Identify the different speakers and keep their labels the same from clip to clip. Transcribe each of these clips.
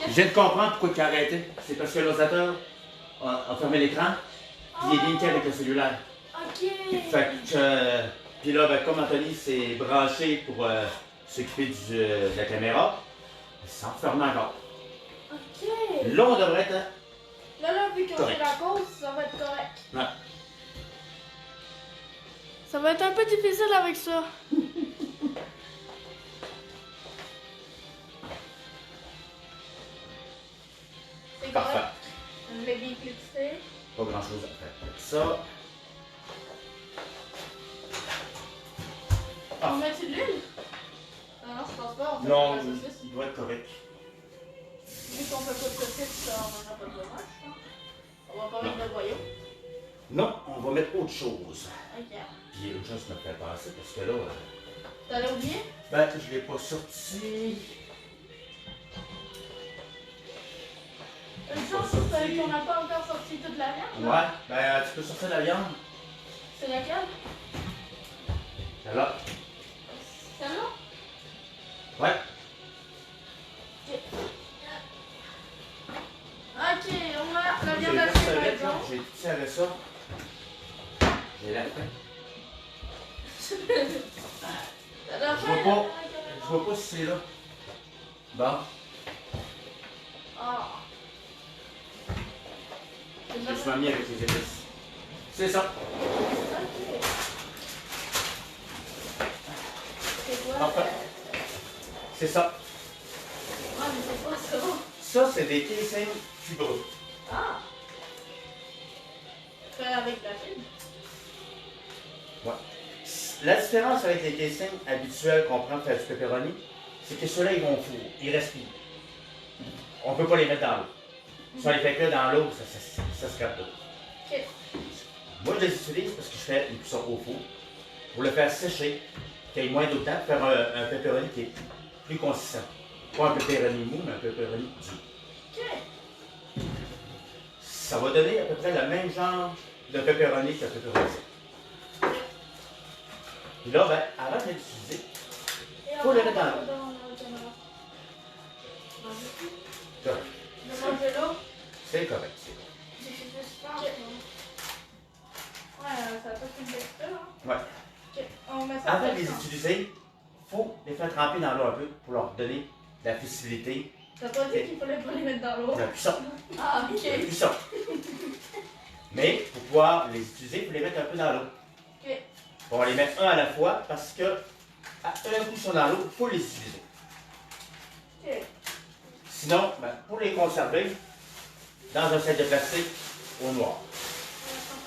Speaker 1: Je viens de comprendre pourquoi il a arrêté. C'est parce que l'ordinateur a fermé l'écran, puis il est linké avec le cellulaire.
Speaker 2: Ok.
Speaker 1: Fait que, puis là, ben, comme Anthony s'est branché pour s'occuper de la caméra, il s'en ferme encore.
Speaker 2: Ok.
Speaker 1: Là, on devrait être.
Speaker 2: Là, vu qu'on est
Speaker 1: Correct.
Speaker 2: la cause, ça va être correct.
Speaker 1: Ouais.
Speaker 2: Ça va être un peu difficile avec ça. C'est
Speaker 1: Parfait.
Speaker 2: correct. Je l'ai bien clipsé.
Speaker 1: Pas grand chose à faire. Fait que ça.
Speaker 2: On met-tu de l'huile? Non, je pense pas. On fait
Speaker 1: Non,
Speaker 2: pas de la saucisse.
Speaker 1: il doit être correct.
Speaker 2: Vu qu'on fait pas de saucisse, on n'en a pas besoin, je pense. On va pas mettre de boyau.
Speaker 1: Non, on va mettre autre chose.
Speaker 2: Ok.
Speaker 1: Puis autre chose me fait passer parce que là,
Speaker 2: T'allais oublier?
Speaker 1: ben, je l'ai pas sorti.
Speaker 2: Une chance qu'on n'a pas encore sorti toute la viande. là.
Speaker 1: Ouais, ben, tu peux sortir la viande.
Speaker 2: C'est laquelle?
Speaker 1: Là.
Speaker 2: Celle-là?
Speaker 1: Ouais.
Speaker 2: Ok, on a la
Speaker 1: J'ai
Speaker 2: viande
Speaker 1: fait
Speaker 2: hachée
Speaker 1: ça
Speaker 2: par
Speaker 1: vite, là.
Speaker 2: exemple.
Speaker 1: J'ai tout serré ça. J'ai la faim. Je vois pas si c'est là. Bon.
Speaker 2: Ah.
Speaker 1: Je me suis mis avec les épices. C'est ça.
Speaker 2: Ok. C'est quoi?
Speaker 1: Parfait. C'est ça.
Speaker 2: Ah, mais c'est pas ça.
Speaker 1: Ça, c'est des casings fibreux.
Speaker 2: Ah. Fait avec la fibre.
Speaker 1: Ouais. La différence avec les casings habituels qu'on prend pour faire du pepperoni, c'est que ceux-là, ils vont au four. Ils respirent. On ne peut pas les mettre dans l'eau. Si on les fait cuire dans l'eau, ça se capte.
Speaker 2: Ok.
Speaker 1: Moi, je les utilise parce que je fais une cuisson au four pour le faire sécher, qu'il y ait moins d'eau dedans, pour faire un pepperoni qui est plus consistant. Pas un pepperoni mou, mais un pepperoni dur.
Speaker 2: Ok.
Speaker 1: Ça va donner à peu près le même genre de pepperoni qu'un pepperoni sec. Puis là, ben, avant de l'utiliser, faut le mettre dans l'eau. Correct.
Speaker 2: Le manger là.
Speaker 1: C'est correct.
Speaker 2: C'est super. Ouais, ça fait une texture. Hein.
Speaker 1: Ouais.
Speaker 2: Ok. On met ça
Speaker 1: Avant de
Speaker 2: dans
Speaker 1: les
Speaker 2: le sang.
Speaker 1: utiliser, il faut les faire tremper dans l'eau un peu pour leur donner de la facilité,
Speaker 2: T'as pas dit qu'il fallait pas les mettre dans l'eau?
Speaker 1: de la cuisson.
Speaker 2: Ah,
Speaker 1: De la
Speaker 2: ok.
Speaker 1: cuisson. Mais pour pouvoir les utiliser, il faut les mettre un peu dans l'eau.
Speaker 2: Ok.
Speaker 1: On va les mettre un à la fois parce que, à un coup, ils sont dans l'eau, il faut les utiliser.
Speaker 2: Ok.
Speaker 1: Sinon, ben, pour les conserver, dans un sac de plastique au noir.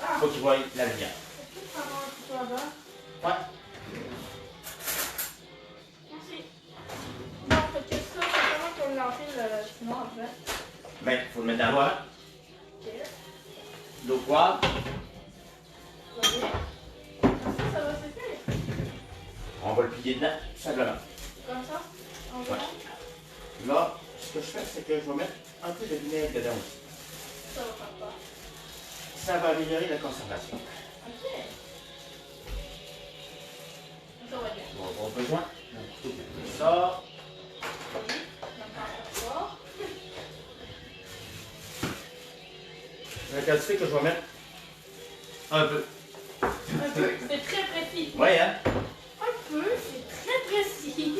Speaker 2: Ah,
Speaker 1: Il faut qu'ils voient la lumière.
Speaker 2: est-ce que tu prends un petit peu avant?
Speaker 1: Ouais.
Speaker 2: Merci. Non, fait que ça, c'est comment qu'on l'enfile sinon après.
Speaker 1: Ben, il faut le mettre dans l'eau avant.
Speaker 2: Ok.
Speaker 1: L'eau froide.
Speaker 2: Vas-y. Ça va sécher.
Speaker 1: On va le plier dedans, tout simplement.
Speaker 2: Comme ça. On va.
Speaker 1: Ouais. Là, ce que je fais, c'est que je vais mettre un peu de vinaigre dedans aussi.
Speaker 2: Ça va faire quoi?
Speaker 1: Ça va améliorer la conservation.
Speaker 2: Ok. Ça va bien.
Speaker 1: On va avoir besoin d'un couteau pour ça.
Speaker 2: Oui. On va faire ça.
Speaker 1: La quantité que je vais mettre un peu.
Speaker 2: Un peu. C'est très précis.
Speaker 1: Oui, hein?
Speaker 2: Un peu, c'est très précis.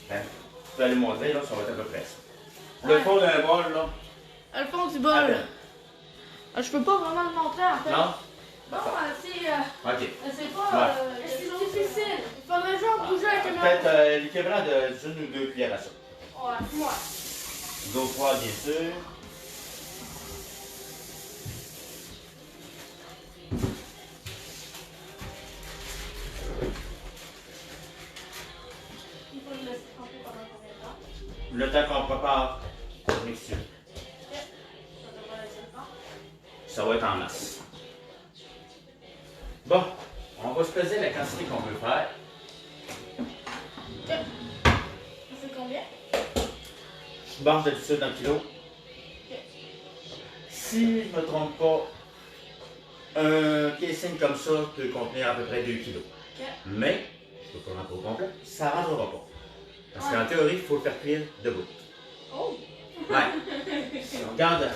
Speaker 1: Ben, tu vas aller montrer, là, ça va être à peu près ça. Le fond d'un bol, là.
Speaker 2: Le fond du
Speaker 1: à
Speaker 2: bol.
Speaker 1: peine.
Speaker 2: Je peux pas vraiment le montrer en fait.
Speaker 1: Non?
Speaker 2: Non, c'est
Speaker 1: OK.
Speaker 2: c'est pas c'est difficile. Il faudrait genre bouger la caméra.
Speaker 1: Peut-être l'équivalent d'une ou deux cuillères à ça.
Speaker 2: Ouais, moi.
Speaker 1: L'eau froide, bien sûr.
Speaker 2: Il faut le laisser tremper pendant combien de temps?
Speaker 1: Le temps qu'on prépare la mixture.
Speaker 2: Ok. Ça devrait laisser le temps.
Speaker 1: Ça va être en masse. Bon, on va se peser la quantité qu'on veut faire.
Speaker 2: Ok. C'est combien?
Speaker 1: Je marche d'habitude dans le kilo.
Speaker 2: Ok.
Speaker 1: Si je ne me trompe pas, un casing comme ça peut contenir à peu près 2 kilos.
Speaker 2: Ok.
Speaker 1: Mais, je ne peux pas rentrer au complet, ça ne rentrera pas. Parce
Speaker 2: Ouais.
Speaker 1: qu'en théorie, il faut le faire cuire debout.
Speaker 2: Oh!
Speaker 1: Ouais. Si on regarde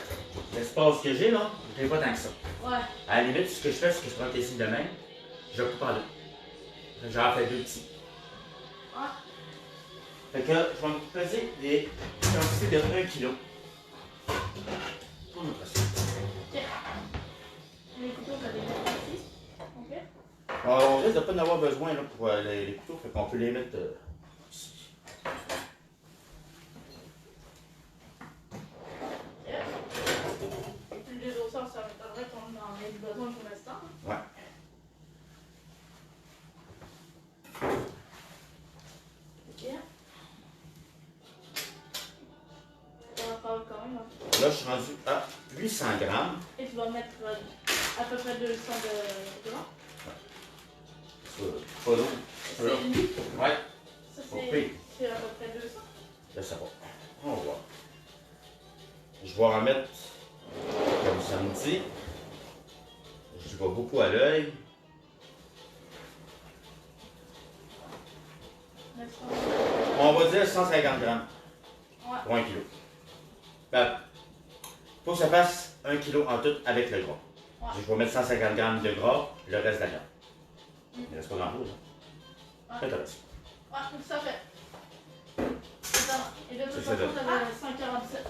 Speaker 1: l'espace que j'ai, là, je n'ai pas tant que ça.
Speaker 2: Ouais.
Speaker 1: À la limite, ce que je fais, c'est que je prends tes signes de main, je coupe en deux. J'en fais deux petits.
Speaker 2: Ouais.
Speaker 1: Fait que je vais me peser des quantités de 1 kg. Pour notre recette.
Speaker 2: Ok. Les couteaux, t'as des mettre ici. Ok.
Speaker 1: On risque de pas en avoir besoin là, pour les couteaux, fait qu'on peut les mettre ici.
Speaker 2: Ok. Et puis les dossards, ça m'étonnerait qu'on en ait besoin pour l'instant.
Speaker 1: Ouais.
Speaker 2: Ok. Ça va faire quand même. Hein.
Speaker 1: Là, je suis rendu à 800 grammes.
Speaker 2: Et tu vas mettre à peu près 200 de gras.
Speaker 1: Pas lourd.
Speaker 2: C'est lui.
Speaker 1: Ouais,
Speaker 2: Ça,
Speaker 1: ok.
Speaker 2: c'est à peu près 200.
Speaker 1: Là, ça va. On va voir. Je vais en mettre, comme ça me dit, je vois beaucoup à l'œil.
Speaker 2: 900.
Speaker 1: On va dire 150 grammes
Speaker 2: Ouais.
Speaker 1: pour 1 kg. Ben, faut que ça fasse 1 kg en tout avec le gras.
Speaker 2: Ouais.
Speaker 1: Je vais mettre 150 grammes de gras, le reste de la viande. Il ne reste pas grand-chose. Hein?
Speaker 2: Ouais.
Speaker 1: Intéressant.
Speaker 2: Ouais, ça fait. Attends, et de toute
Speaker 1: C'est
Speaker 2: façon,
Speaker 1: ça.
Speaker 2: t'avais 147.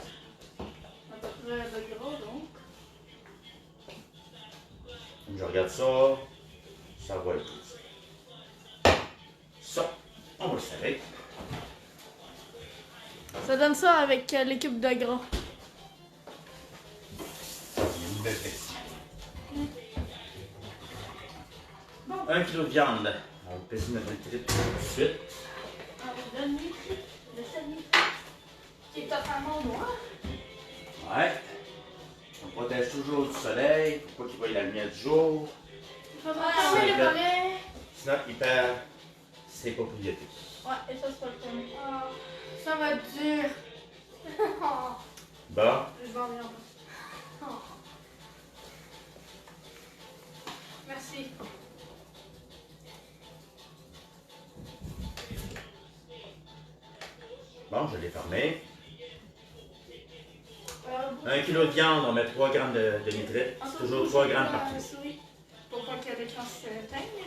Speaker 2: À peu près de gras, donc.
Speaker 1: Je regarde ça. Ça va être ça. On va le serrer.
Speaker 2: Ça donne ça avec l'équipe de gras.
Speaker 1: Une belle flexion. 1 kg de viande. On va peser notre litre tout de suite.
Speaker 2: Ah, le nuit, le semi, qui est totalement noir.
Speaker 1: Ouais. On protège toujours du soleil pour pas qu'il voie la lumière du jour.
Speaker 2: Il faudra
Speaker 1: Ouais,
Speaker 2: fermer le
Speaker 1: là.
Speaker 2: palais.
Speaker 1: Sinon, il perd ses propriétés.
Speaker 2: Ouais, et ça, c'est pas le premier. Ah, ça va être dur.
Speaker 1: Bon.
Speaker 2: Je vais en venir. Oh. Merci.
Speaker 1: Bon, je l'ai fermé. 1
Speaker 2: 1
Speaker 1: kg de viande, on met 3 grammes de nitrite. C'est toujours 3 grammes par kilo.
Speaker 2: souris. Pour pas que l'écran s'éteigne.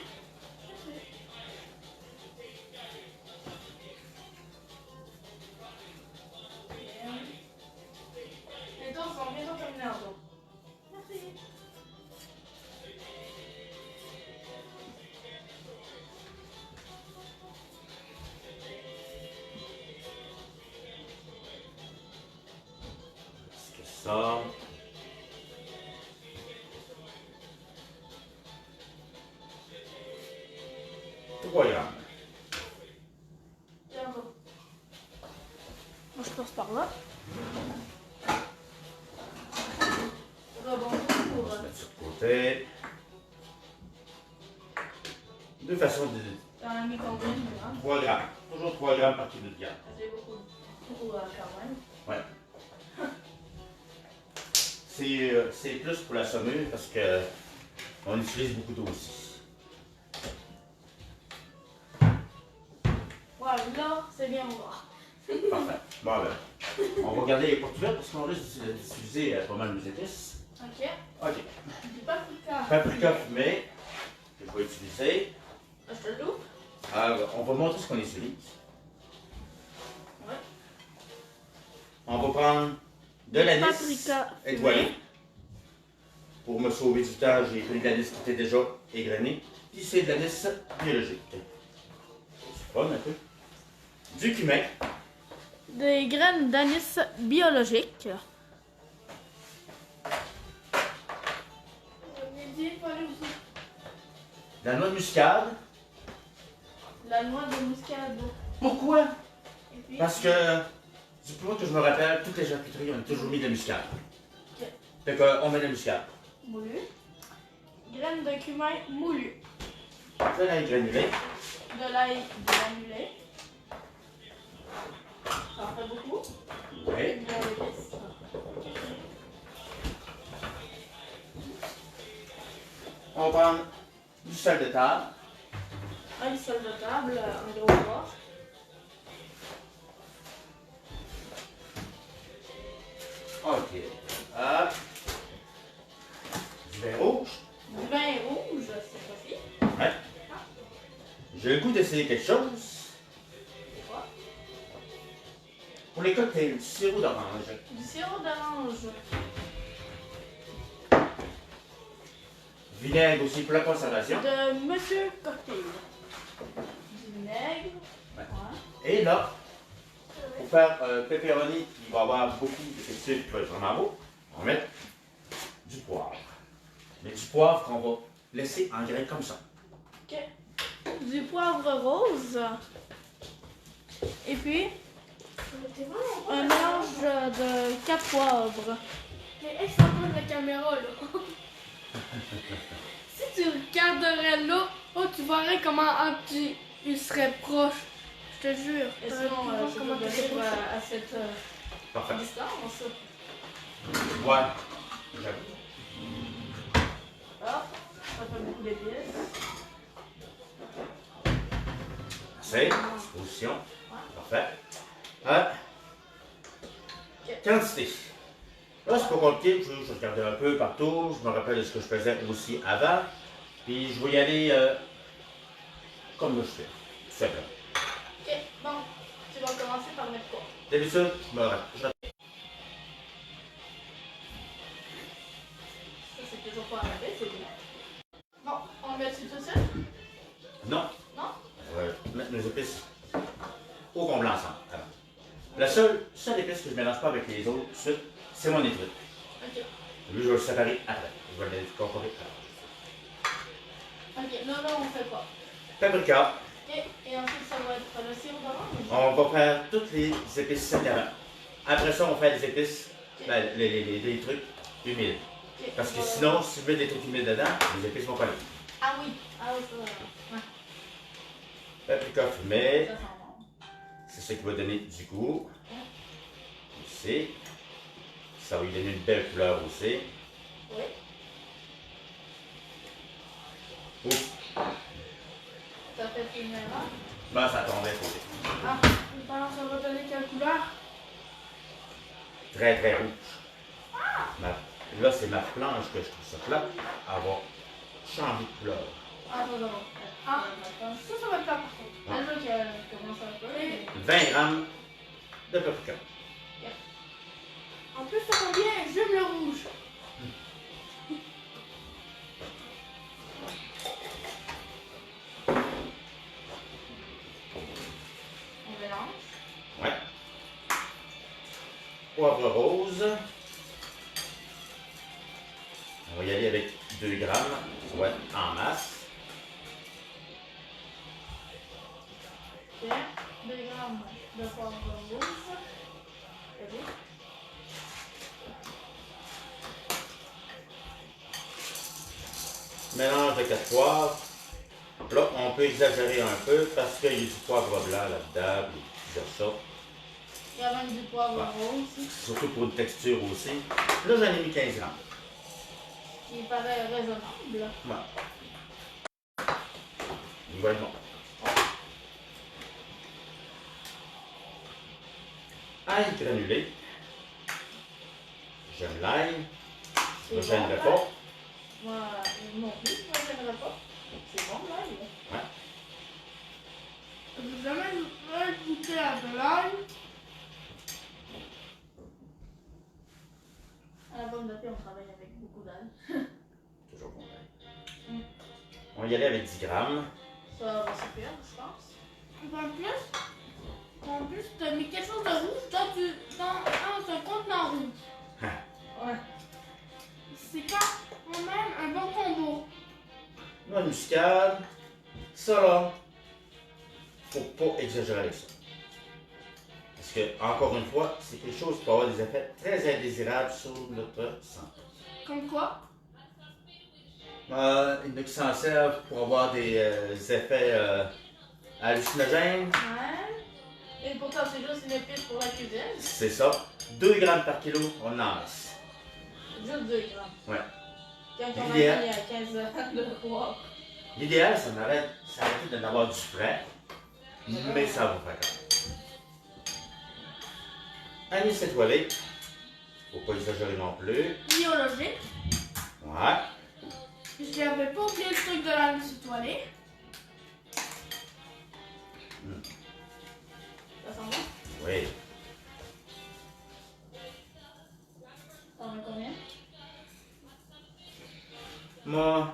Speaker 2: Les dos sont bientôt terminés en dos. Merci.
Speaker 1: C'est que ça. Trois grammes.
Speaker 2: Bientôt. Moi, je passe par là. Rebondir pour.
Speaker 1: On va se mettre sur le côté. Deux façons de.
Speaker 2: Dans la mi-combien de grammes?
Speaker 1: 3 grammes. Toujours 3 grammes par kilo de viande.
Speaker 2: C'est beaucoup. Beaucoup quand même.
Speaker 1: Ouais. C'est plus pour la saumure parce que on utilise beaucoup d'eau aussi.
Speaker 2: Ouais, là, c'est bien ouvert.
Speaker 1: Parfait. Bon, ben, on va garder les portes ouvertes parce qu'on risque d'utiliser pas mal nos épices.
Speaker 2: Ok.
Speaker 1: OK.
Speaker 2: Du paprika.
Speaker 1: Paprika fumé, que je vais utiliser.
Speaker 2: Je te l'ouvre.
Speaker 1: Alors, on va montrer ce qu'on utilise.
Speaker 2: Ouais.
Speaker 1: On va prendre de l'anis
Speaker 2: Paprika
Speaker 1: étoilé.
Speaker 2: fumé.
Speaker 1: Pour me sauver du temps, j'ai pris de l'anis qui était déjà égrené. Puis c'est de l'anis biologique. C'est fun un peu. Du cumin.
Speaker 2: Des graines d'anis biologiques.
Speaker 1: La noix de muscade.
Speaker 2: La noix de muscade.
Speaker 1: Pourquoi?
Speaker 2: Et puis,
Speaker 1: Parce que, du plus que je me rappelle, toutes les charcuteries, on a toujours mis de la muscade.
Speaker 2: Ok.
Speaker 1: Fait qu'on met de la muscade.
Speaker 2: moulu. Graines de cumin moulu.
Speaker 1: De l'ail granulé.
Speaker 2: De l'ail granulé. Ça en fait beaucoup.
Speaker 1: Oui.
Speaker 2: Et bien d'épices.
Speaker 1: On va prendre du sel de table.
Speaker 2: Un sel de table, un gros bras.
Speaker 1: Ok. Hop. Du vin rouge.
Speaker 2: Du vin rouge, c'est possible.
Speaker 1: Ouais. J'ai le goût d'essayer quelque chose.
Speaker 2: C'est quoi?
Speaker 1: Pour les cocktails, du sirop d'orange.
Speaker 2: Du sirop d'orange.
Speaker 1: Vinaigre aussi pour la conservation.
Speaker 2: De Monsieur Cocktail. Du vinaigre.
Speaker 1: Ouais.
Speaker 2: Ouais.
Speaker 1: Et là, pour faire un pepperoni qui va avoir beaucoup de texture qui va être vraiment beau, on va mettre du poivre. Mais du poivre qu'on va laisser en grains comme ça.
Speaker 2: Ok. Du poivre rose. Et puis, un mélange de 4 poivres.
Speaker 3: Mais est-ce qu'on de la caméra là? Si tu regarderais là, oh, tu verrais comment tu serais proche. Je te jure.
Speaker 2: Et
Speaker 3: Tu
Speaker 2: sinon,
Speaker 3: vois
Speaker 2: je
Speaker 3: comment
Speaker 2: peux
Speaker 3: tu serais
Speaker 2: venir
Speaker 3: proche.
Speaker 2: à cette
Speaker 1: Parfait.
Speaker 2: distance.
Speaker 1: Ouais. J'avoue.
Speaker 2: Hop, ça fait beaucoup d'épices.
Speaker 1: C'est position. Parfait. Quantité. Là, c'est pas compliqué. Je regardais un peu partout. Je me rappelle de ce que je faisais aussi avant. Puis je vais y aller comme je fais. Tout simplement.
Speaker 2: Ok, bon, tu vas commencer par mettre quoi?
Speaker 1: D'habitude, je
Speaker 2: Ça, c'est toujours pas enlevé, c'est bien. Bon, on le met dessus tout de suite?
Speaker 1: Non.
Speaker 2: Non?
Speaker 1: On va mettre nos épices au complet ensemble. Alors, la seule épice que je ne mélange pas avec les autres tout de suite, c'est mon étrude.
Speaker 2: Ok.
Speaker 1: Lui, je vais le séparer après. Je vais l'incorporer après.
Speaker 2: Ok, non, on fait pas.
Speaker 1: Paprika.
Speaker 2: Ok, et ensuite, ça va être le sirop d'orange?
Speaker 1: On va faire toutes les épices séparément. Après ça, on fait les épices, ben, les trucs humides.
Speaker 2: Ok,
Speaker 1: Parce que
Speaker 2: voilà.
Speaker 1: sinon, si tu mets des trucs humides dedans, les épices vont pas aller.
Speaker 2: Ah oui, ça. Ouais,
Speaker 1: Paprika fumé,
Speaker 2: ça sent bon.
Speaker 1: c'est ça qui va donner du goût. Aussi. Ça va lui donner une belle couleur aussi.
Speaker 2: Oui.
Speaker 1: Ouf.
Speaker 2: Ça fait fumer là.
Speaker 1: Ben, ça tombait côté.
Speaker 2: Ah,
Speaker 3: Alors, ça va donner quelle couleur?
Speaker 1: Très, très rouge. Là, c'est ma planche que je trouve ça plat. Elle va changer de couleur.
Speaker 2: ah, non.
Speaker 3: Ah, ça va être pas par contre.
Speaker 2: C'est ça qui commence un peu.
Speaker 3: Mais
Speaker 1: 20 grammes de paprika.
Speaker 3: en plus, ça sent bien, j'aime le rouge.
Speaker 2: On mélange.
Speaker 1: Ouais. Poivre rose. On va y aller avec 2 grammes. Ça va être en masse.
Speaker 2: Ok, 2 grammes de poivre rouge. C'est bien.
Speaker 1: Mélange de 4 poivres. Là, on peut exagérer un peu parce qu'il y a du poivre blanc là-dedans, puis plusieurs sortes.
Speaker 2: Il y a même du poivre
Speaker 1: Ouais.
Speaker 2: rose.
Speaker 1: Surtout pour une texture aussi. Là, j'en ai mis 15 grammes.
Speaker 2: Qui paraît raisonnable.
Speaker 1: Ouais. Il va être bon. Ail granulé. J'aime l'ail. Je ne
Speaker 2: C'est
Speaker 1: gênerai
Speaker 2: bon,
Speaker 1: pas.
Speaker 2: Moi, non plus, moi, j'aimerais pas. C'est bon, là.
Speaker 1: Ouais.
Speaker 3: J'ai jamais goûté à de l'ail.
Speaker 2: À la pomme de terre, on travaille avec beaucoup d'ail.
Speaker 1: Toujours bon l'ail. On va y aller avec 10 grammes.
Speaker 2: Ça va suffire, je pense.
Speaker 3: En plus, t'as mis quelque chose de rouge dans un contenant rouge.
Speaker 2: Ouais.
Speaker 3: C'est quand même un bon combo.
Speaker 1: Noix de muscade. Ça là, faut pas exagérer avec ça. Parce que, encore une fois, c'est quelque chose qui peut avoir des effets très indésirables sur notre santé.
Speaker 3: Comme quoi?
Speaker 1: Il y en a qui s'en servent pour avoir des effets hallucinogènes.
Speaker 2: Ouais. Et pourtant, c'est juste une épice pour la cuisine.
Speaker 1: C'est ça. 2 grammes par kilo, on en laisse.
Speaker 2: Juste 2 grammes.
Speaker 1: Ouais.
Speaker 2: Quand on a mis
Speaker 1: L'idéal.
Speaker 2: 15 grammes de poivre.
Speaker 1: L'idéal, ça m'arrête d'en avoir du frais, mais ça va faire quand même. Anis étoilé. Faut pas exagérer non plus.
Speaker 3: Biologique.
Speaker 1: Ouais.
Speaker 3: Je n'avais pas oublié le truc de la liste étoilée.
Speaker 2: Ça sent bon?
Speaker 1: Oui.
Speaker 2: T'en mets combien?
Speaker 1: Moi,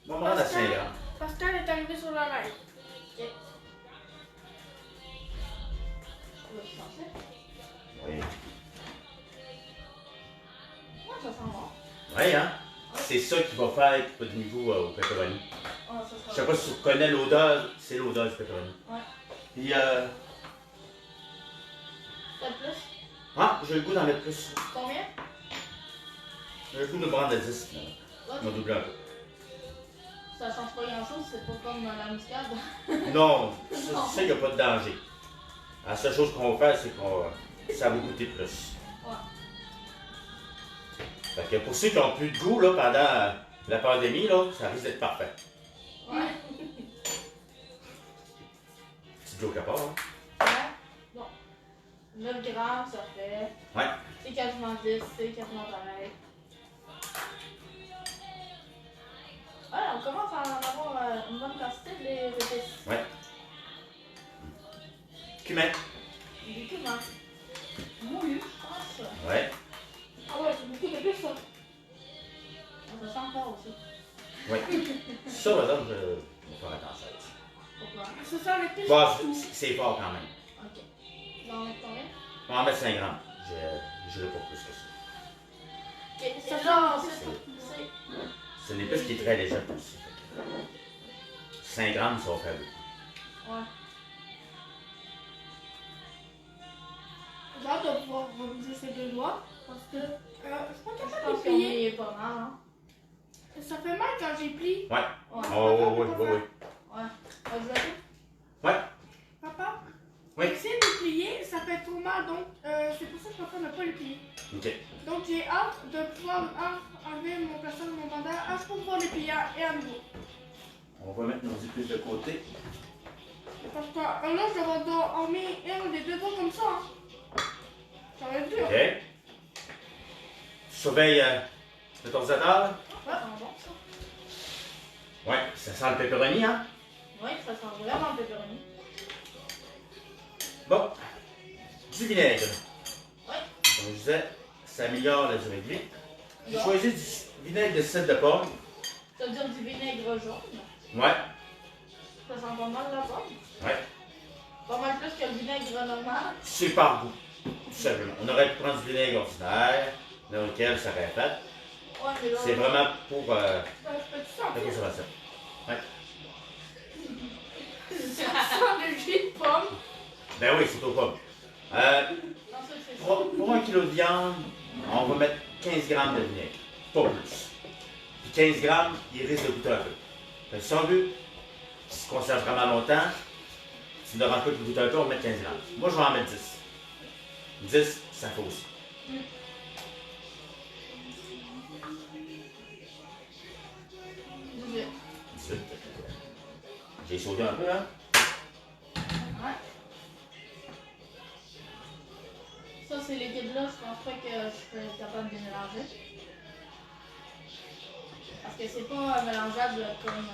Speaker 1: me rendre à 5 grammes.
Speaker 3: Pascal est arrivé sur la live.
Speaker 2: Ok. Je vais changer.
Speaker 1: Oui.
Speaker 2: Ouais, ça sent bon.
Speaker 1: Oui, hein? C'est ça qui va faire qu'il n'y a pas de niveau au pepperoni.
Speaker 2: Ouais, ça sera
Speaker 1: Je sais pas si tu connais l'odeur, c'est l'odeur du pepperoni.
Speaker 2: Ouais.
Speaker 1: Puis,
Speaker 2: T'as plus?
Speaker 1: ah, j'ai le goût d'en mettre plus.
Speaker 2: Combien?
Speaker 1: J'ai le goût de me prendre à 10.
Speaker 2: Ouais.
Speaker 1: Je vais doubler un peu.
Speaker 2: Ça change pas grand chose, c'est pas comme dans la muscade.
Speaker 1: Non, ça, il n'y a pas de danger. La seule chose qu'on va faire, c'est qu'on ça va goûter plus.
Speaker 2: Ouais.
Speaker 1: Fait que pour ceux qui n'ont plus de goût là, pendant la pandémie, là, ça risque d'être parfait.
Speaker 2: Ouais.
Speaker 1: Petite joke à part, hein?
Speaker 2: Ouais. Bon. 9 grammes, ça fait.
Speaker 1: Ouais.
Speaker 2: C'est quasiment 10, c'est quasiment pareil. Ouais, on commence à en avoir une bonne quantité de les épices.
Speaker 1: Ouais. Cumin.
Speaker 2: Du cumin. Moulu, je pense.
Speaker 1: Ouais.
Speaker 3: Ah ouais, c'est beaucoup d'épices ça.
Speaker 2: Ça sent fort aussi.
Speaker 1: Ouais. Ça, par exemple, je vais faire attention.
Speaker 2: Pourquoi?
Speaker 3: C'est ça l'épice.
Speaker 1: Bon, c'est fort quand même.
Speaker 2: Ok. Tu vas en mettre combien?
Speaker 1: On va en mettre 5 grammes. Je n'irai pas plus que ça.
Speaker 2: Ok,
Speaker 3: Ça
Speaker 2: c'est là,
Speaker 3: sent-
Speaker 2: c'est.
Speaker 1: C'est une épice qui est très légère aussi. 5 grammes, ça va faire beaucoup.
Speaker 2: Ouais.
Speaker 3: J'ai hâte de pouvoir reviser ces deux doigts. Parce que je crois
Speaker 2: Je
Speaker 3: qu'il y a
Speaker 2: pense
Speaker 3: pas
Speaker 2: qu'on
Speaker 3: plié.
Speaker 2: est pas mal, hein.
Speaker 3: Ça fait mal quand j'ai plié.
Speaker 1: Ouais.
Speaker 2: Ouais.
Speaker 1: Oh, oui, oui, oui.
Speaker 2: Ouais. Vas-y, vas-y.
Speaker 1: Ouais.
Speaker 3: Papa,
Speaker 1: Oui.
Speaker 3: essayer de plier, ça fait trop mal. Donc c'est pour ça que papa n'a pas le plier.
Speaker 1: OK.
Speaker 3: Donc j'ai hâte de pouvoir enlever mon plaster de mon bandage pour pouvoir les plier et à nouveau.
Speaker 1: On va mettre nos épices de côté.
Speaker 3: Parce que là, je vais en mettre un des deux doigts comme ça. Hein. Ça va être dur.
Speaker 1: OK. Tu surveilles le ordinateur.
Speaker 2: Ça sent bon, ça.
Speaker 1: Ouais, ça sent le pepperoni, hein?
Speaker 2: Oui, ça sent vraiment le pepperoni.
Speaker 1: Bon. Du vinaigre.
Speaker 2: Ouais.
Speaker 1: Comme je disais, ça améliore la durée de vie. J'ai
Speaker 2: Bon.
Speaker 1: choisi du vinaigre de cidre de pomme.
Speaker 2: Ça veut dire du vinaigre jaune.
Speaker 1: Ouais.
Speaker 2: Ça sent pas mal la pomme.
Speaker 1: Ouais.
Speaker 2: Pas mal plus que le vinaigre normal.
Speaker 1: C'est par goût. Tout simplement. On aurait pu prendre du vinaigre ordinaire, dans lequel ça aurait fait.
Speaker 2: Ouais, mais là.
Speaker 1: C'est vraiment pour
Speaker 3: Je peux tout
Speaker 1: la
Speaker 3: sentir.
Speaker 1: conservation. Ouais.
Speaker 3: Ça sent le jus de pomme.
Speaker 1: Ben oui, c'est aux pommes.
Speaker 2: Non, ça, c'est ça.
Speaker 1: Pour 1 kg de viande, on va mettre 15 grammes de vinaigre. Pas plus. Puis 15 grammes, il risque de goûter un peu. Fait que si on veut qu'il se conserve vraiment longtemps, si ne dérange pas qu'il goûte un peu, on va mettre 15 grammes. Moi, je vais en mettre 10. 10, ça fait aussi.
Speaker 2: Du
Speaker 1: 18. J'ai sauté un peu, hein?
Speaker 2: Ouais. Ça, ces liquides-là, je pense pas que je serais capable de les mélanger. Parce que c'est pas mélangeable comme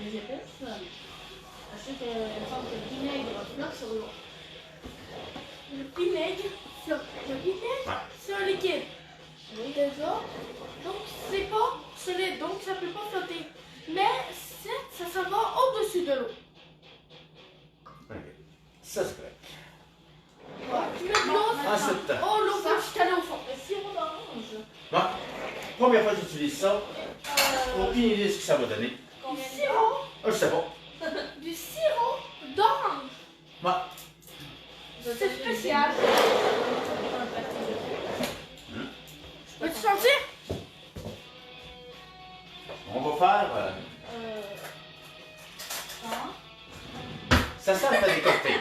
Speaker 2: les épices. Je sais que, il me semble que le vinaigre flotte sur l'eau.
Speaker 3: Le vinaigre
Speaker 1: Ouais.
Speaker 3: c'est un liquide.
Speaker 2: Oui.
Speaker 3: Déjà. Donc c'est pas solide, donc ça peut pas flotter. Mais ça s'en va au-dessus de l'eau.
Speaker 1: OK. Ça, c'est correct.
Speaker 2: Ouais.
Speaker 3: Tu mets de l'eau.
Speaker 1: Ensuite,
Speaker 3: Oh, l'eau va jusqu'à l'eau au fond.
Speaker 2: Le sirop d'orange.
Speaker 1: bon, première fois que j'utilise ça, aucune idée de ce que ça va donner.
Speaker 3: Du
Speaker 2: Combien de
Speaker 3: sirop,
Speaker 1: Ah, je sais pas.
Speaker 3: du sirop d'orange.
Speaker 1: Bon,
Speaker 2: grammes?
Speaker 3: C'est spécial.
Speaker 2: Un paquet de fruits.
Speaker 3: Peux-tu sentir?
Speaker 1: on va faire... ça sert à faire des cocktails.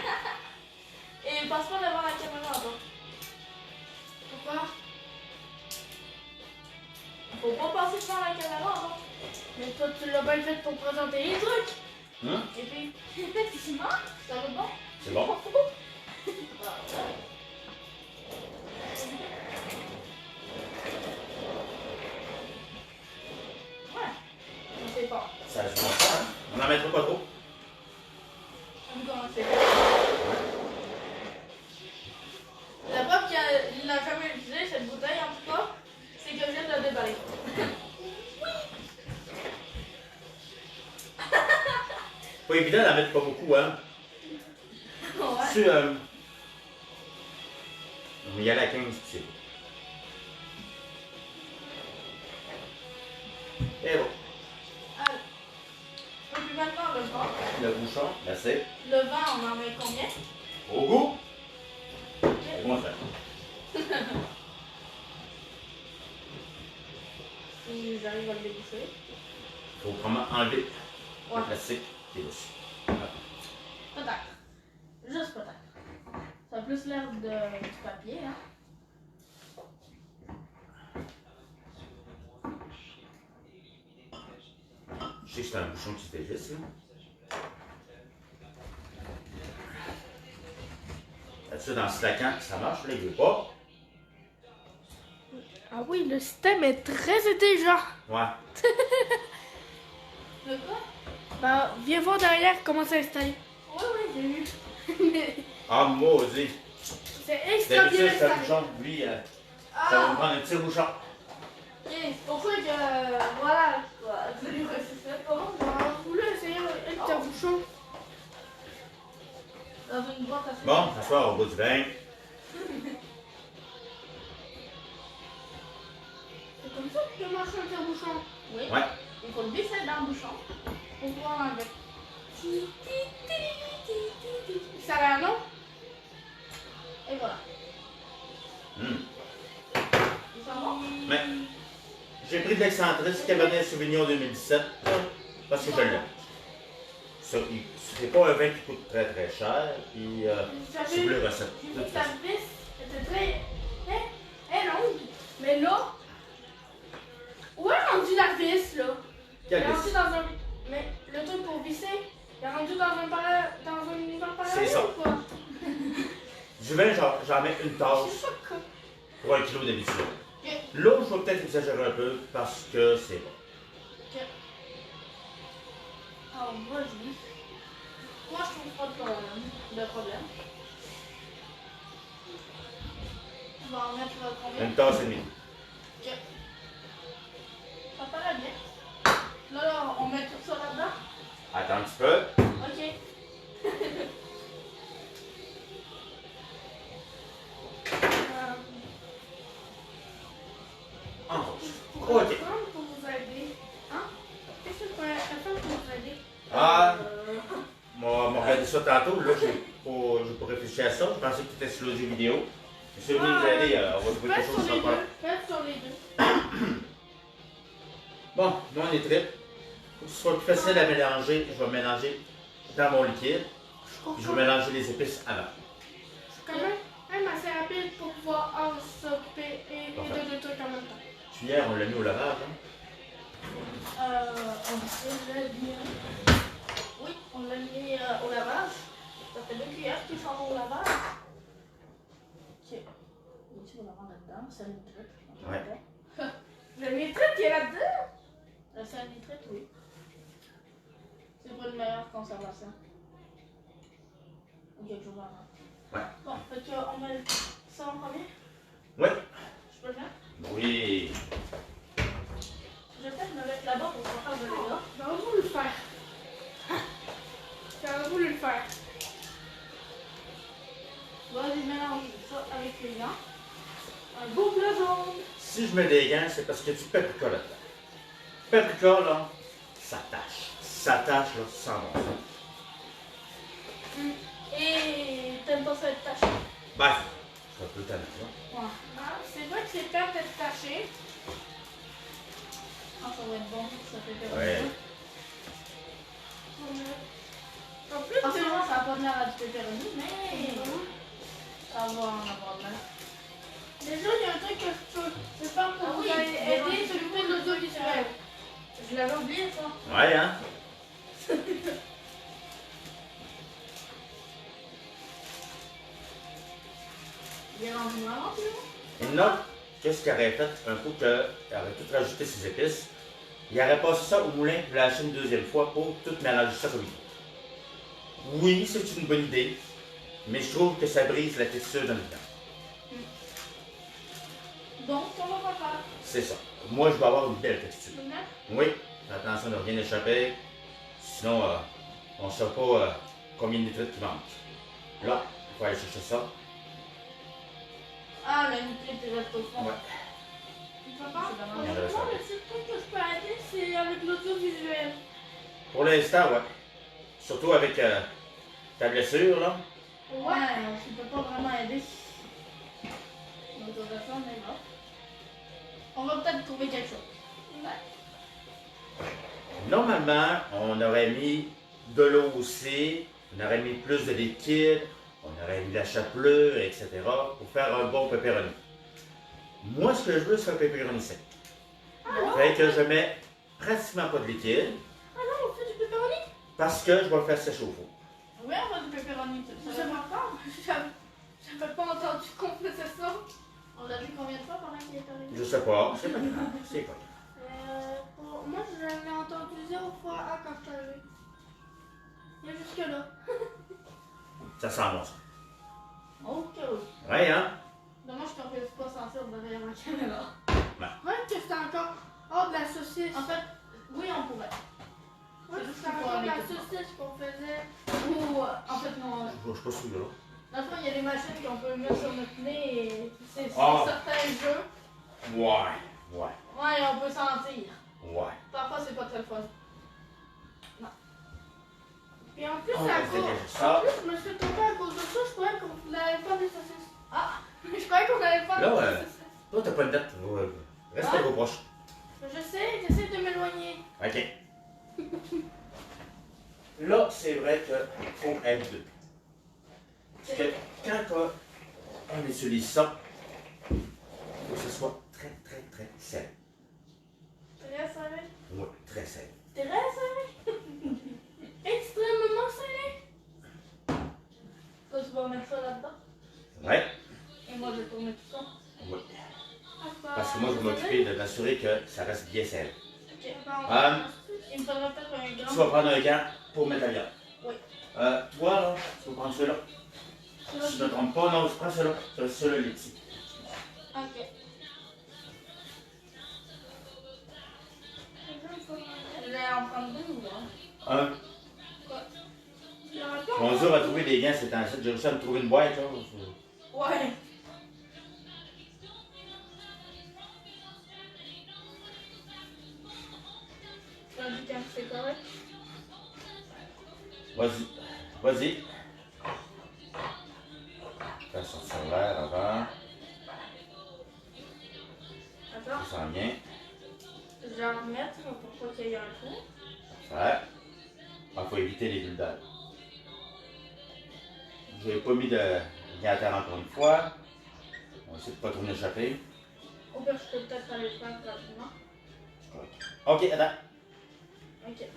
Speaker 2: Et passe pas devant la caméra, toi.
Speaker 3: Pourquoi?
Speaker 2: Faut pas passer devant la caméra, non?
Speaker 3: Mais toi, tu l'as bien fait pour présenter les trucs.
Speaker 1: Hein?
Speaker 2: Et puis, effectivement, ça va bon?
Speaker 1: C'est bon?
Speaker 3: n'a jamais utilisé cette bouteille en tout cas, c'est que je viens de la déballer.
Speaker 1: Pas évident d'en mettre pas beaucoup, hein.
Speaker 3: Ouais.
Speaker 1: Tu, on va y aller à 15 pieds. Et bon,
Speaker 3: Allez. Et puis maintenant le vin.
Speaker 1: le bouchon, merci.
Speaker 3: Le vin, on en met combien?
Speaker 1: Au goût. C'est bon, ça.
Speaker 3: Si j'arrive à le déboucher.
Speaker 1: Faut vraiment enlever
Speaker 3: Ouais.
Speaker 1: le plastique qui est dessus. Voilà.
Speaker 3: Peut-être. Juste peut-être. Ça a plus l'air du papier, hein.
Speaker 1: Je sais que c'est un bouchon qui se dévisse, là. Là-dessus, dans ce lacan, ça marche, là, il veut pas.
Speaker 3: Ah oui, le système est très intelligent.
Speaker 1: Ouais.
Speaker 3: Le quoi? Bah, viens voir derrière comment c'est installé. Oui, oui, j'ai vu.
Speaker 1: Ah, maudit.
Speaker 3: C'est extra bien
Speaker 1: D'habitude, c'est un
Speaker 3: installé.
Speaker 1: bouchon. Lui, ça va me
Speaker 3: Ah,
Speaker 1: prendre un petit bouchon.
Speaker 3: ok, c'est pour ça que, voilà, quoi. C'est ça, comment? Bah, vous voulez essayer avec un bouchon? Dans une boîte à
Speaker 1: Bon, s'asseoir au bout du vin.
Speaker 3: C'est comme ça que tu marches avec un bouchon. Oui.
Speaker 1: Ouais.
Speaker 3: Il faut le baisser dans le bouchon pour pouvoir l'enlever. Ça a l'air long. Et voilà.
Speaker 1: Hum.
Speaker 3: Il sent bon?
Speaker 1: Mais j'ai pris de l'excentrique Cabernet Sauvignon 2017 parce que je l'aime. C'est pas un vin qui coûte très très cher. Puis, si vous voulez recette.
Speaker 3: J'ai vu que sa vis était très longue. Mais là, où est rendu la vis là? Il
Speaker 1: Quelle
Speaker 3: est rendu
Speaker 1: vis?
Speaker 3: dans un. Mais le truc pour visser, il est rendu dans un parallèle.
Speaker 1: C'est ça.
Speaker 3: Ou quoi?
Speaker 1: Du vin, j'en mets une
Speaker 3: Je
Speaker 1: tasse
Speaker 3: sais pas quoi.
Speaker 1: pour 1 kilo d'habitude.
Speaker 3: Ok.
Speaker 1: L'autre, je vais peut-être exagérer un peu parce que c'est bon.
Speaker 3: Ok. Alors, vas-y. Moi, je trouve pas de problème. On va en mettre combien?
Speaker 1: Une tasse et demie.
Speaker 3: Ok. Ça paraît bien. Là, on met tout ça là-dedans?
Speaker 1: Attends un petit peu.
Speaker 3: Ok.
Speaker 1: En
Speaker 3: Pour
Speaker 1: rouge. Ok.
Speaker 3: pour vous aider. Hein? Qu'est-ce que je pourrais faire pour vous aider?
Speaker 1: Ah. Moi, regarder ça tantôt. Là, j'ai pas réfléchi à ça. Je pensais que tu étais sur l'audio vidéo. Mais si vous voulez nous aider, on va trouver
Speaker 3: Faites
Speaker 1: quelque chose
Speaker 3: sur
Speaker 1: qui
Speaker 3: les
Speaker 1: sera pas.
Speaker 3: deux. Faites sur les deux.
Speaker 1: Bon, nous on est trip. Pour que ce soit plus facile à mélanger, je vais mélanger dans mon liquide. Puis je vais mélanger les épices avant.
Speaker 3: Je suis quand même assez rapide pour pouvoir en s'occuper et de deux trucs en même temps.
Speaker 1: Cuillère, on l'a mis au lavage. Hein?
Speaker 3: On l'a mis. Oui, on l'a mis au lavage. Ça fait 2 cuillères qui sont au lavage. Ok. Il y a-tu le lavage là-dedans? C'est une nitrite.
Speaker 1: Ouais.
Speaker 3: Le nitrite qui est là-dedans? C'est un nitrite, oui. C'est pour une meilleure conservation. Ou quelque chose avant.
Speaker 1: Ouais.
Speaker 3: Bon, fait qu'on met ça en premier.
Speaker 1: Oui.
Speaker 3: Je peux le faire?
Speaker 1: Oui.
Speaker 3: Je vais peut-être me mettre là-bas pour pouvoir faire de là. J'aurais voulu le faire. J'aurais voulu le faire. Vas-y, mélange ça avec les gants. Un beau plat jaune.
Speaker 1: Si je mets des gants, c'est parce qu'il y a du paprika là-dedans. Paprika, là, ça tâche. Ça tâche, là, sans bon sens.
Speaker 3: Et t'aimes pas ça être taché?
Speaker 1: Ben, c'est un peu tannant, là.
Speaker 3: Ouais. Ah, c'est vrai que c'est plate d'être taché. Ah, ça va être bon, ça fait peur.
Speaker 1: Ouais.
Speaker 3: En plus, ça n'a pas de l'air à du pepperoni, mais ça va en avoir de l'air. Déjà, il y a un truc que je peux faire pour vous aider, s'occuper de l'audiovisuel. Je l'avais oublié, ça.
Speaker 1: Ouais, hein?
Speaker 3: Il est rendu vraiment plus
Speaker 1: Et là, qu'est-ce qu'il aurait fait un coup qu'il aurait tout rajouté ses épices? Il aurait passé ça au moulin pour lâcher une deuxième fois pour tout mélanger ça comme il faut. Oui, c'est une bonne idée, mais je trouve que ça brise la texture d'un viande. C'est ça. Moi, je vais avoir une belle texture.
Speaker 3: Tu veux mettre?
Speaker 1: Oui, fais attention de rien échapper. Sinon, on ne sait pas combien de litres qui manquent. Là, il faut aller chercher ça.
Speaker 3: Ah, la nucléaire est reste au fond.
Speaker 1: Ouais.
Speaker 3: Papa,
Speaker 2: C'est dommage.
Speaker 3: honnêtement, le seul truc que je peux aider, c'est avec l'audiovisuel.
Speaker 1: Pour l'instant, ouais. Surtout avec ta blessure, là.
Speaker 2: Ouais, je peux pas vraiment aider. L'autorisation, on est là. On va peut-être trouver quelque chose.
Speaker 3: Ouais.
Speaker 1: Normalement, on aurait mis de l'eau aussi, on aurait mis plus de liquide, on aurait mis de la chapelure, etc. pour faire un bon pepperoni. Moi, ce que je veux, c'est un pepperoni sec. Fait que je mets pratiquement pas de liquide
Speaker 3: Ah non, on fait du pepperoni?
Speaker 1: parce que je vais le faire sécher au four.
Speaker 2: Oui, on va du pepperoni.
Speaker 3: Je sais pas. J'avais pas entendu qu'on faisait ça.
Speaker 2: On l'a vu combien de fois pendant qu'il est arrivé?
Speaker 1: Je sais pas, c'est pas grave, c'est pas grave.
Speaker 3: Moi, je l'ai entendu 0 fois A quand je suis arrivé. Il y a jusque là.
Speaker 1: Ça sent bon ça.
Speaker 2: Ok, oui.
Speaker 1: Ouais, hein?
Speaker 2: Dommage qu'on ne puisse pas sentir derrière la caméra.
Speaker 3: Ouais, que c'était encore. Oh, de la saucisse.
Speaker 2: En fait, oui, on pourrait.
Speaker 3: Ouais,
Speaker 2: c'est juste
Speaker 3: c'était
Speaker 2: qu'il faut
Speaker 3: encore de la
Speaker 2: avec tout ça.
Speaker 3: saucisse qu'on faisait.
Speaker 2: Ou, en fait, non.
Speaker 1: Je suis pas sûr là.
Speaker 2: Dans le fond, il y a des machines qu'on peut mettre sur notre nez et c'est
Speaker 1: Ah.
Speaker 2: certains jeux.
Speaker 1: Ouais.
Speaker 2: Ouais, on peut sentir.
Speaker 1: Ouais.
Speaker 2: Parfois, c'est pas très fun.
Speaker 3: Et en plus,
Speaker 1: On
Speaker 3: à
Speaker 1: va
Speaker 3: cause.
Speaker 1: dégager
Speaker 3: En
Speaker 1: ça.
Speaker 3: plus, je me suis trompée à cause de ça. Je croyais qu'on n'allait pas des saucisses.
Speaker 2: Ah!
Speaker 3: Je croyais qu'on allait pas
Speaker 1: Là,
Speaker 3: des saucisses.
Speaker 1: Toi, t'as pas une date. Reste
Speaker 2: Ouais.
Speaker 1: trop proche.
Speaker 3: J'essaie de m'éloigner.
Speaker 1: OK. Là, c'est vrai qu'il faut être deux. Parce que quand on utilise ça, il faut que ce soit très, très, très serré.
Speaker 3: Très serré.
Speaker 1: Oui, très serré.
Speaker 3: Très serré. Extrêmement serré.
Speaker 2: Toi, tu vas mettre ça là-dedans.
Speaker 1: Ouais.
Speaker 2: Et moi, je vais tourner tout ça.
Speaker 1: Oui.
Speaker 3: Ah, bah,
Speaker 1: Parce que moi, je vais m'occuper de m'assurer que ça reste bien serré.
Speaker 2: Ok. Il me faudrait peut-être un grand.
Speaker 1: Tu vas prendre un gant pour mettre la viande.
Speaker 2: Oui.
Speaker 1: Toi, là, tu vas prendre celui-là. Si je ne me trompe pas, non, tu prends celui-là. Celui-là, les petits.
Speaker 2: Ok. Je vais en prendre deux ou un?
Speaker 1: Un. On dur à trouver des gants, c'est en fait. J'ai réussi à me trouver une boîte, là.
Speaker 2: Ouais. Tu as dit quand c'est correct?
Speaker 1: Vas-y. Vas-y. Fais sortir l'air avant.
Speaker 2: Attends,
Speaker 1: Ça sent bien.
Speaker 2: je vais en remettre pour pas qu'il y ait un trou.
Speaker 1: Ouais. Il faut éviter les bulles d'air. Je n'ai pas mis de gants à terre encore une fois. On va essayer de ne pas trop m'échapper.
Speaker 2: Au pire, je peux peut-être aller le faire rapidement.
Speaker 1: Ok, attends.
Speaker 2: Ok.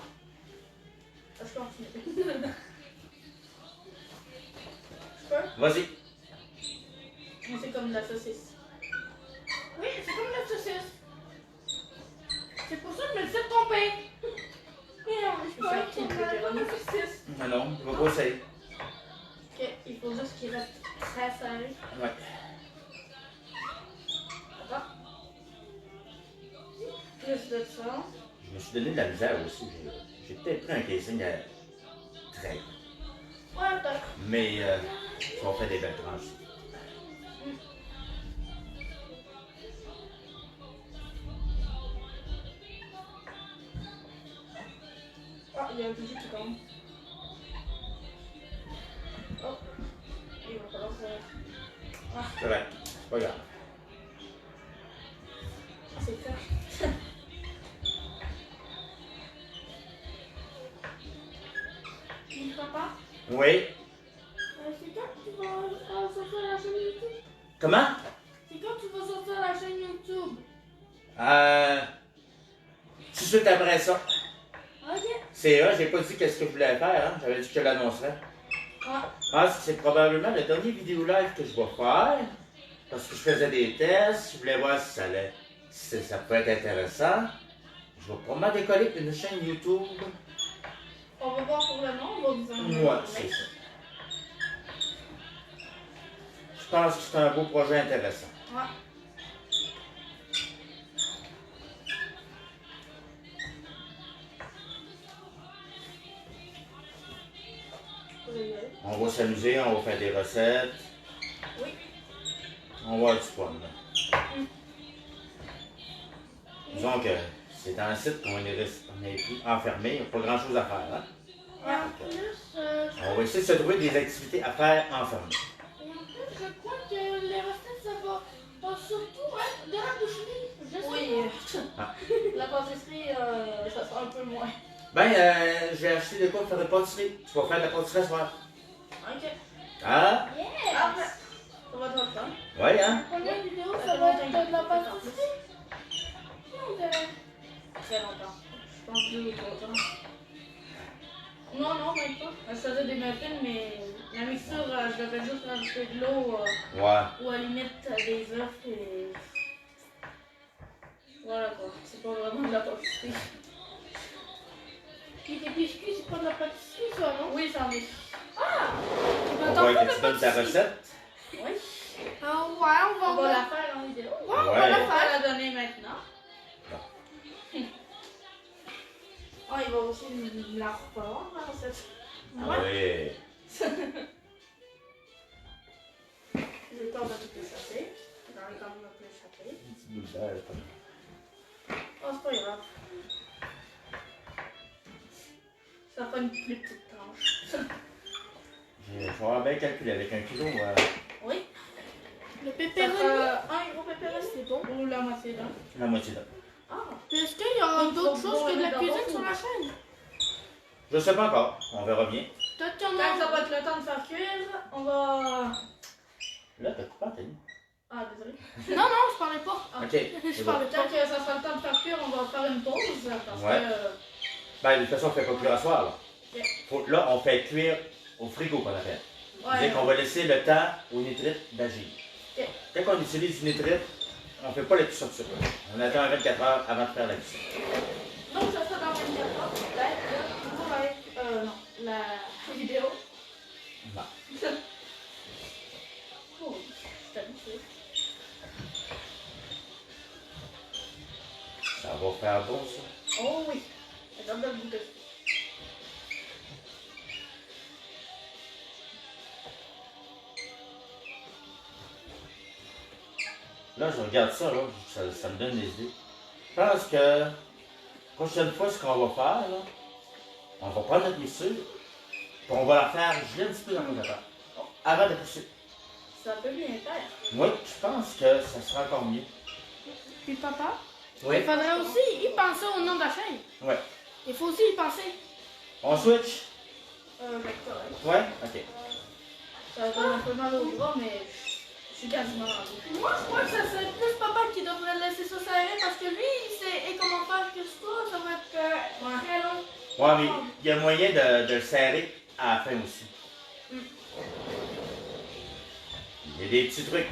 Speaker 2: Je continue. Je peux?
Speaker 1: Vas-y.
Speaker 2: Mais c'est comme de la saucisse.
Speaker 3: Oui, c'est comme la saucisse. C'est pour ça que je me suis trompée. Mais non, je croyais qu'on allait pas la saucisse.
Speaker 1: Non, non, je vais pas essayer.
Speaker 2: Ok, il faut juste qu'il reste très serré.
Speaker 1: Ouais.
Speaker 2: Attends. Plus de ça.
Speaker 1: Je me suis donné de la misère aussi. J'ai peut-être pris un casing à 13.
Speaker 2: Ouais, peut-être.
Speaker 1: Mais tu vas faire des belles tranches.
Speaker 2: Ah, il y a un bougie qui tombe. Oh. Il va falloir que...
Speaker 1: C'est vrai, c'est pas grave.
Speaker 2: C'est fait.
Speaker 3: Papa,
Speaker 1: Oui.
Speaker 3: c'est quand tu vas sortir la chaîne YouTube?
Speaker 1: Comment?
Speaker 3: C'est quand tu vas sortir la chaîne YouTube?
Speaker 1: Tout de suite après ça.
Speaker 3: Ok.
Speaker 1: C'est vrai, j'ai pas dit qu'est-ce que je voulais faire, hein. J'avais dit que je l'annoncerais.
Speaker 2: Ah,
Speaker 1: C'est probablement le dernier vidéo live que je vais faire. Parce que je faisais des tests, je voulais voir si ça allait, si ça pouvait être intéressant. Je vais probablement décoller une chaîne YouTube.
Speaker 2: on va voir pour le nom, on va vous en
Speaker 1: Ouais, c'est ça. Je pense que c'est un beau projet intéressant.
Speaker 2: Ouais.
Speaker 3: je vais y aller.
Speaker 1: On va s'amuser, on va faire des recettes.
Speaker 3: Oui.
Speaker 1: On va avoir du fun. Là. Disons que c'est un site qu'on est pris enfermé, il n'y a pas grand chose à faire. Hein?
Speaker 2: Et en plus,
Speaker 1: On va essayer de se trouver des activités à faire enfermés.
Speaker 2: et en plus, je crois que les recettes, ça va surtout être de la boucherie. Je sais
Speaker 3: Oui.
Speaker 1: Ah.
Speaker 3: La pâtisserie, ça sera un peu moins.
Speaker 1: Ben, j'ai acheté des quoi pour faire de pâtisserie. Tu vas faire de la pâtisserie ce soir.
Speaker 3: Ok.
Speaker 1: Ah?
Speaker 2: pas. Yes!
Speaker 3: Ah, ben, ça va être le fun.
Speaker 1: Ouais, hein?
Speaker 2: La première vidéo, ça va être de la pâtisserie. Non,
Speaker 3: Très longtemps. Je pense 2 ou 3 ans. Non, non, même pas. Je faisais des muffins, mais la mixture, je devais juste rajouter de l'eau
Speaker 1: Ouais.
Speaker 3: ou à la limite des œufs et. Voilà quoi. C'est pas vraiment de la pâtisserie.
Speaker 2: Puis tes biscuits, c'est pas de la pâtisserie, ça, non?
Speaker 3: Oui, j'en ai.
Speaker 1: On va que tu donnes ta recette.
Speaker 3: Oui.
Speaker 2: Ah ouais,
Speaker 3: On va la faire en vidéo.
Speaker 2: Ouais, on va
Speaker 1: Ouais.
Speaker 2: la
Speaker 3: On va
Speaker 2: faire.
Speaker 3: la donner maintenant. Ah, il va aussi me la refaire, la recette.
Speaker 1: Ouais.
Speaker 3: J'ai peur de tout échapper. J'en ai quand même un peu échappé.
Speaker 1: Une petite boule d'air.
Speaker 3: Oh, c'est pas grave. Ça fait une plus petite tranche.
Speaker 1: Je vais avoir bien calculé avec 1 kilo.
Speaker 3: Oui.
Speaker 2: Le
Speaker 3: Ça
Speaker 2: pepperoni,
Speaker 3: fait un gros pepperoni.
Speaker 2: c'est bon.
Speaker 3: Ou la moitié d'un.
Speaker 1: La moitié là.
Speaker 3: Ah.
Speaker 2: Puis est-ce qu'il y a
Speaker 3: Donc,
Speaker 2: d'autres
Speaker 3: faut
Speaker 2: choses que de la
Speaker 3: boire
Speaker 2: cuisine
Speaker 3: d'abord,
Speaker 2: sur
Speaker 3: ou-
Speaker 2: la chaîne?
Speaker 1: Je sais pas encore. On verra bien.
Speaker 2: Peut-être qu'il y en
Speaker 3: Quand ça
Speaker 2: a.
Speaker 3: va être le temps de faire cuire, on va.
Speaker 1: Là, t'as coupé Anthony.
Speaker 3: Ah, désolé.
Speaker 2: Non, non, je parlais pas.
Speaker 3: Ah.
Speaker 1: Ok.
Speaker 2: Je
Speaker 1: c'est bon.
Speaker 2: parlais
Speaker 3: Tant
Speaker 2: pas.
Speaker 3: que ça sera le temps de faire cuire, on va faire une pause. Parce
Speaker 1: Ouais.
Speaker 3: que.
Speaker 1: Ben, de toute façon, on fait pas cuire à soir. Là.
Speaker 3: Ok.
Speaker 1: Là, on fait cuire au frigo qu'on appelle.
Speaker 3: Ouais.
Speaker 1: C'est-à-dire qu'on va laisser le temps au nitrite d'agir.
Speaker 3: Ok.
Speaker 1: Quand on utilise du nitrite, on ne fait pas la cuisson de sucre. On attend 24 heures avant de faire la cuisson.
Speaker 3: Donc, ça sera dans 24 heures, peut-être, pour avec. Non, la vidéo.
Speaker 1: Non.
Speaker 3: Oh, je suis habituée.
Speaker 1: Ça va faire bon, ça.
Speaker 3: Oh oui, j'ai hâte de le goûter.
Speaker 1: Là, je regarde ça, là, ça me donne des idées. Je pense que, prochaine fois, ce qu'on va faire, là, on va prendre notre mixture, puis on va la faire geler un petit peu dans le congélateur. Avant de pousser.
Speaker 3: Ça peut bien faire.
Speaker 1: Oui, je pense que ça sera encore mieux.
Speaker 2: Puis papa,
Speaker 1: Oui.
Speaker 2: il faudrait aussi y penser au nom de la chaîne.
Speaker 1: Ouais.
Speaker 2: Il faut aussi y penser.
Speaker 1: On switch?
Speaker 3: Correct.
Speaker 1: Ouais? Ok.
Speaker 3: Ça donne un peu mal au bras, mais je suis quasiment rendu.
Speaker 2: Moi, je crois que ça serait plus papa qui devrait laisser ça s'arrêter parce que lui, il sait et comment faire que ça va être très long.
Speaker 1: Ouais, mais il y a moyen de le serrer à la fin aussi. Il y a des petits trucs.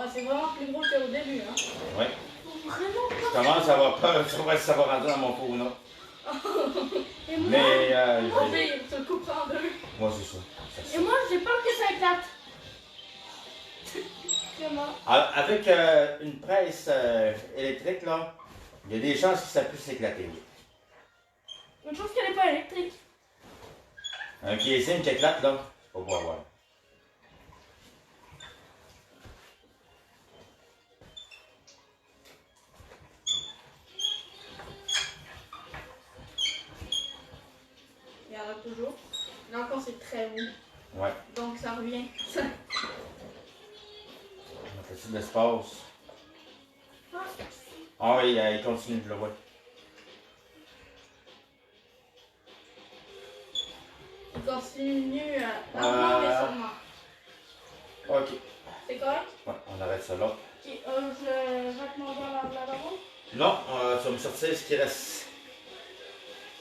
Speaker 3: Ouais, c'est vraiment plus gros qu'au début, hein.
Speaker 1: Ouais.
Speaker 2: Vraiment
Speaker 1: Je commence à avoir peur de savoir si ça va rentrer dans mon four ou non.
Speaker 2: Et moi,
Speaker 1: Mais,
Speaker 3: Au pire, tu le coupes en deux.
Speaker 1: moi, c'est ça.
Speaker 2: et moi j'ai peur que ça éclate. Vraiment.
Speaker 1: Avec une presse électrique, là, il y a des chances que ça puisse s'éclater.
Speaker 2: Une chose qu'elle n'est pas électrique.
Speaker 1: Un casing qui éclate, là, c'est pas pour avoir.
Speaker 3: Il y en a toujours. Là encore, c'est très haut.
Speaker 1: Ouais.
Speaker 3: Donc ça revient.
Speaker 1: On a fait de l'espace. Ah oui, il continue, je le vois.
Speaker 3: Il continue lentement mais sûrement.
Speaker 1: Ok.
Speaker 3: C'est correct?
Speaker 1: Ouais, on arrête ça là.
Speaker 2: Ok, je vais te manger là-bas.
Speaker 1: Non, tu vas me sortir ce qui reste.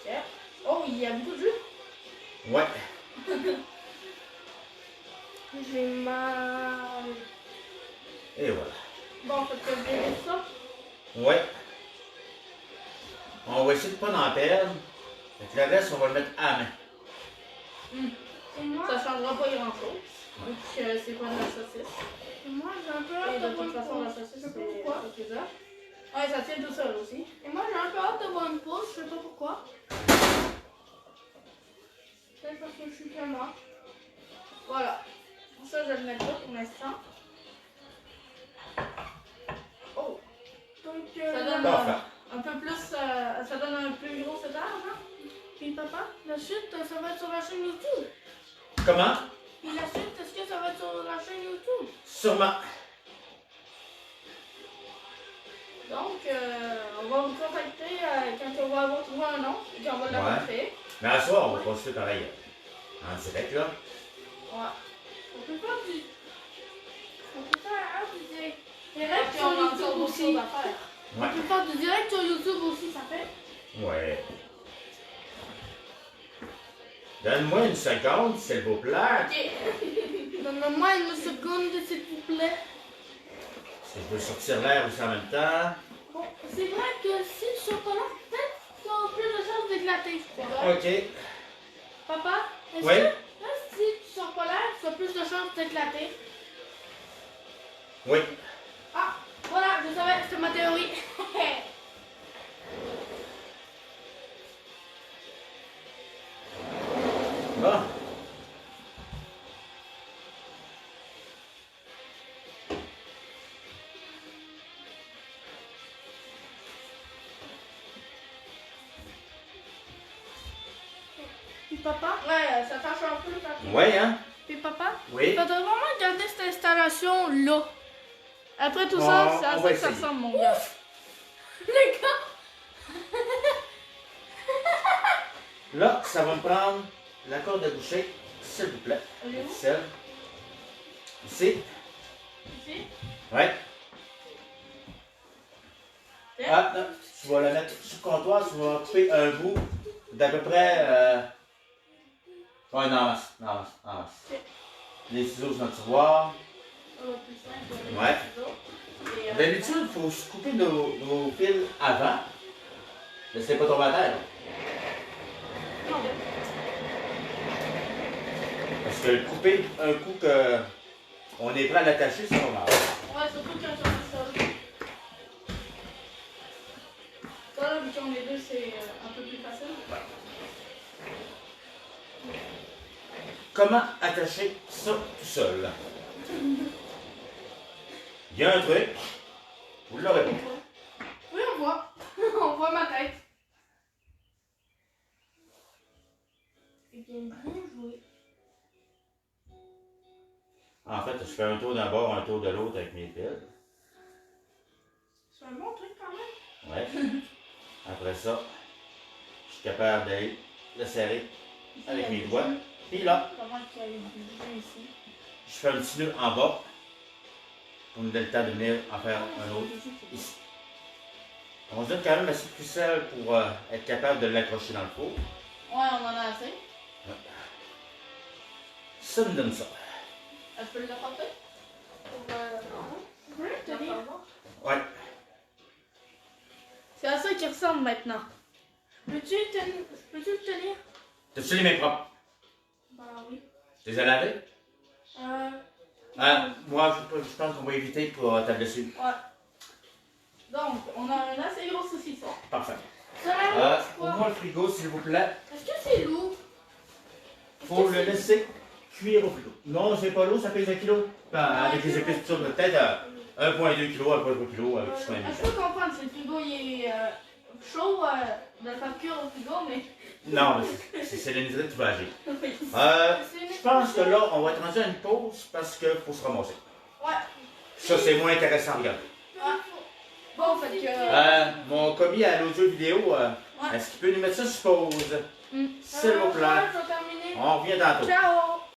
Speaker 3: Ok. Oh, il y a beaucoup de jus.
Speaker 1: Ouais.
Speaker 2: J'ai mal.
Speaker 1: Et voilà.
Speaker 3: Bon, fait que je vais ça.
Speaker 1: Ouais. On va essayer de pas en perdre. Fait que le reste, on va le mettre à la main.
Speaker 2: Et moi,
Speaker 3: Ça changera pas grand chose. Vu que c'est pas de la saucisse.
Speaker 2: j'ai un peu
Speaker 3: Et
Speaker 2: hâte
Speaker 3: de
Speaker 2: de voir
Speaker 3: toute
Speaker 2: une
Speaker 3: façon, la
Speaker 2: pause.
Speaker 3: saucisse,
Speaker 2: Je sais pas
Speaker 3: c'est
Speaker 2: pourquoi.
Speaker 3: ça. Ouais, ça tient tout seul aussi.
Speaker 2: Et moi, j'ai un peu hâte de voir une pause. Je sais pas pourquoi. Peut-être parce que je suis tellement.
Speaker 3: Voilà. Ça, je le mets pas pour l'instant. Oh,
Speaker 2: Donc,
Speaker 3: ça donne
Speaker 1: Parfait.
Speaker 3: un peu plus. Ça donne un plus gros étage, hein?
Speaker 2: puis papa, la suite, ça va être sur la chaîne YouTube.
Speaker 1: Comment?
Speaker 2: Puis la suite, est-ce que ça va être sur la chaîne YouTube?
Speaker 1: Sûrement.
Speaker 3: Donc, on va vous contacter quand on va avoir trouvé un nom et qu'on va le
Speaker 1: Ouais.
Speaker 3: montrer.
Speaker 1: Mais à soir, on va passer pareil. En direct, là.
Speaker 3: Ouais.
Speaker 2: On peut faire du. On peut faire du direct
Speaker 3: Puis
Speaker 2: sur
Speaker 3: on a encore
Speaker 2: YouTube
Speaker 3: d'autres
Speaker 2: aussi.
Speaker 3: choses à faire.
Speaker 2: On peut faire du direct sur YouTube aussi, ça fait.
Speaker 1: Ouais. Donne-moi une seconde, s'il vous plaît.
Speaker 3: Ok.
Speaker 2: Donne-moi une seconde, s'il vous plaît.
Speaker 1: Parce que je veux sortir l'air aussi en même temps.
Speaker 2: Bon, c'est vrai que si tu sors pas là, peut-être tu auras plus de chances d'éclater, je crois.
Speaker 1: Ok.
Speaker 2: Papa, est-ce
Speaker 1: Oui.
Speaker 2: que là, si tu sors pas là, tu as plus de chances d'éclater?
Speaker 1: Oui.
Speaker 2: Ah, voilà, je savais, c'était ma théorie.
Speaker 1: Bon.
Speaker 2: Puis papa,
Speaker 3: Ouais, ça tâche un peu.
Speaker 1: Ouais, hein?
Speaker 2: puis papa,
Speaker 1: Oui.
Speaker 2: il faudrait vraiment garder cette installation-là.
Speaker 3: Après tout
Speaker 1: On-
Speaker 3: ça, c'est à
Speaker 1: on
Speaker 3: ça
Speaker 1: va
Speaker 3: que ça
Speaker 1: essayer.
Speaker 3: ressemble, mon gars.
Speaker 2: Les gars!
Speaker 1: Là, ça va me prendre la corde à boucher, s'il vous plaît.
Speaker 3: Elle est où?
Speaker 1: Celle. Ici.
Speaker 3: Ici?
Speaker 1: Ouais.
Speaker 3: Tiens.
Speaker 1: Ah, non, tu vas la mettre sur le comptoir, tu vas couper un bout d'à peu près. Ouais, non, en masse.
Speaker 3: Ok.
Speaker 1: Les ciseaux dans le tiroir.
Speaker 3: Ça va être plus simple.
Speaker 1: Ouais.
Speaker 3: Et,
Speaker 1: D'habitude, il faut se couper nos fils avant. Laissez pas tomber à terre.
Speaker 3: Non.
Speaker 1: Parce que le couper un coup que on est prêt à l'attacher, c'est pas mal.
Speaker 3: Ouais, surtout quand on est seul. Ça, là, vu qu'on est deux, c'est un peu plus facile.
Speaker 1: Comment attacher ça tout seul? Il y a un truc. Vous l'aurez pas.
Speaker 3: Oui, on voit. On voit ma tête.
Speaker 2: Eh bien, bien joué.
Speaker 1: En fait, je fais un tour d'un bord, un tour de l'autre avec mes fils.
Speaker 3: C'est un bon truc quand même.
Speaker 1: Ouais. Après ça, je suis capable d'aller le serrer avec mes doigts. Puis là,
Speaker 3: Comment qu'il y a eu du jeu ici?
Speaker 1: je fais un petit nœud en bas pour me donner le temps de venir en faire un autre ici. On se donne quand même assez de ficelle pour être capable de l'accrocher dans le four.
Speaker 3: Ouais, on en a assez.
Speaker 1: Ça me donne ça.
Speaker 3: Je peux le porter? Pour, tenir.
Speaker 1: Ouais.
Speaker 2: C'est à ça qu'il ressemble maintenant.
Speaker 3: Peux-tu le tenir?
Speaker 1: T'as-tu les mains propres?
Speaker 3: Bah oui.
Speaker 1: Tu les as lavées?
Speaker 3: Euh,
Speaker 1: Moi, je pense qu'on va éviter pour ta blessure.
Speaker 3: ouais. Donc, on a un assez gros saucisson.
Speaker 1: Parfait.
Speaker 3: Ça a l'air
Speaker 1: Pour
Speaker 3: quoi?
Speaker 1: moi, le frigo, s'il vous plaît,
Speaker 3: Est-ce que c'est lourd?
Speaker 1: faut le laisser cuire au frigo. Non, c'est pas lourd, ça pèse 1 kg. Avec les épices, tout ça, peut-être 1,2 kg, 1,3 kg avec tout ça.
Speaker 3: Je peux comprendre si le frigo il est chaud de le faire cuire au frigo, mais.
Speaker 1: Non, mais c'est l'énergie qui va agir.
Speaker 3: Oui.
Speaker 1: Je pense que là, on va être rendu à une pause parce qu'il faut se ramasser.
Speaker 3: Ouais.
Speaker 1: Ça, c'est moins intéressant à regarder.
Speaker 3: Bon, fait que.
Speaker 1: Mon commis à l'audio vidéo, est-ce qu'il peut nous mettre ça sur pause? S'il vous plaît.
Speaker 3: Je vais terminer.
Speaker 1: On revient tantôt.
Speaker 3: Ciao!